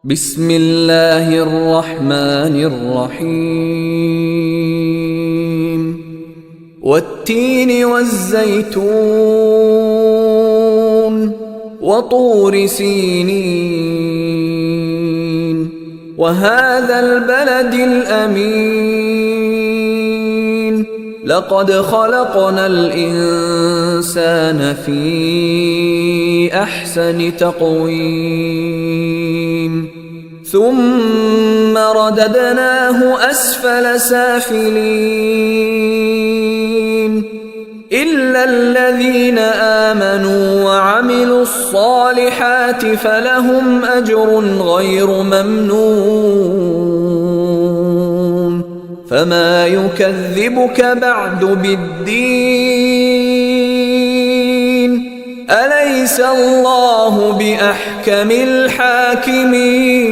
بسم الله الرحمن الرحيم والتين والزيتون وطور سينين وهذا البلد الأمين لقد خلقنا الإنسان في أحسن تقويم ثم رددناه أسفل سافلين إلا الذين آمنوا وعملوا الصالحات فلهم أجر غير ممنون فما يكذبك بعد بالدين أليس الله بأحكم الحاكمين